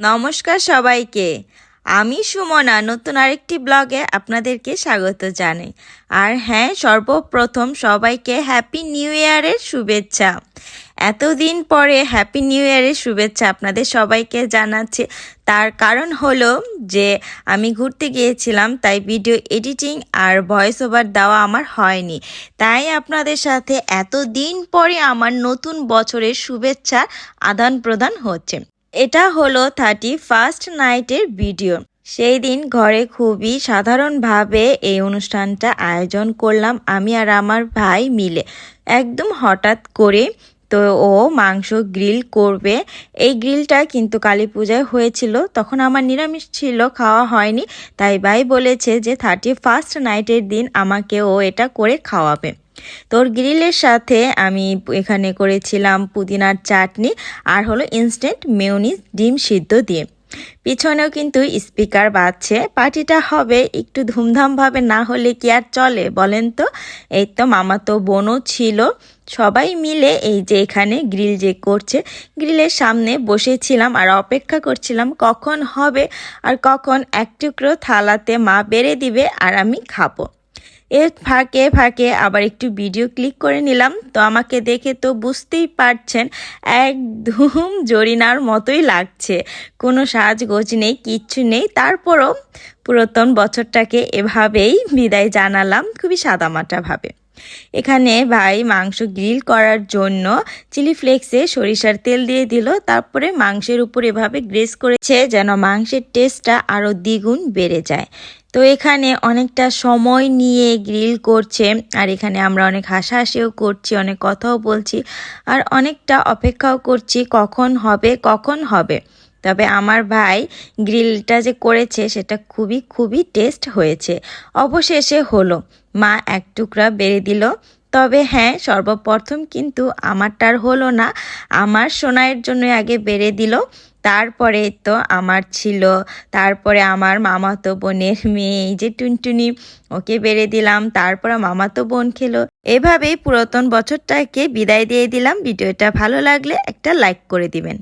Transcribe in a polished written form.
নমস্কার সবাইকে। আমি সুমনা নতুন আরেকটি ব্লগে আপনাদেরকে স্বাগত জানাই। আর হ্যাঁ, সর্বপ্রথম সবাইকে হ্যাপি নিউ ইয়ারের শুভেচ্ছা। এতদিন পরে হ্যাপি নিউ ইয়ারের শুভেচ্ছা আপনাদের সবাইকে জানাচ্ছি। তার কারণ হলো যে আমি ঘুরতে গিয়েছিলাম, তাই ভিডিও এডিটিং আর ভয়েস ওভার দেওয়া আমার হয়নি। তাই আপনাদের সাথে এতদিন পরে আমার নতুন বছরের শুভেচ্ছা আদান প্রদান হচ্ছে। এটা হলো 31st নাইটের ভিডিও। সেই দিন ঘরে খুবই সাধারণভাবে এই অনুষ্ঠানটা আয়োজন করলাম আমি আর আমার ভাই মিলে। একদম হঠাৎ করে তো ও মাংস গ্রিল করবে। এই গ্রিলটা কিন্তু কালী পূজায় হয়েছিল, তখন আমার নিরামিষ ছিল, খাওয়া হয়নি। তাই ভাই বলেছে যে 31st নাইটের দিন আমাকে ও এটা করে খাওয়াবে। তোর গ্রিলের সাথে আমি এখানে করেছিলাম পুদিনার চাটনি আর হলো ইনস্ট্যান্ট মেয়োনিজ ডিম সিদ্ধ দিয়ে। পিছনেও কিন্তু স্পিকার বাজছে। পার্টিটা হবে একটু ধুমধামভাবে, না হলে কি আর চলে বলেন তো। এই তো মামাতো বোনও ছিল, সবাই মিলে এই যে এখানে গ্রিল যে করছে, গ্রিলের সামনে বসেছিলাম আর অপেক্ষা করছিলাম কখন হবে আর কখন এক টুকরো থালাতে মা বেড়ে দিবে আর আমি খাবো। এর ফাঁকে ফাঁকে আবার একটু ভিডিও ক্লিক করে নিলাম। তো আমাকে দেখে তো বুঝতেই পারছেন একদম জরিনার মতোই লাগছে, কোনো সাজগোজ নেই, কিচ্ছু নেই। তারপরও পুরাতন বছরটাকে এভাবেই বিদায় জানালাম খুবই সাদামাটাভাবে। এখানে ভাই মাংস গ্রিল করার জন্য চিলি ফ্লেক্সে সরিষার তেল দিয়ে দিল, তারপরে মাংসের উপর এভাবে গ্রেস করেছে যেন মাংসের টেস্টটা আরও দ্বিগুণ বেড়ে যায়। তো এখানে অনেকটা সময় নিয়ে গ্রিল করছে, আর এখানে আমরা অনেক হাসাহাসিও করছি, অনেক কথাও বলছি, আর অনেকটা অপেক্ষাও করছি কখন হবে কখন হবে। তবে আমার ভাই গ্রিলটা যে করেছে সেটা খুবই খুবই টেস্ট হয়েছে। অবশেষে হলো, মা এক টুকরা বেড়ে দিল। তবে হ্যাঁ, সর্বপ্রথম কিন্তু আমারটার হলো না, আমার সোনাইয়ের জন্য আগে বেড়ে দিল, তারপরে তো আমার ছিল, তারপরে আমার মামাতো বোনের মেয়ে এই যে টুনটুনি, ওকে বেড়ে দিলাম, তারপরে মামাতো বোন খেলো। এভাবেই পুরাতন বছরটাকে বিদায় দিয়ে দিলাম। ভিডিওটা ভালো লাগলে একটা লাইক করে দিবেন।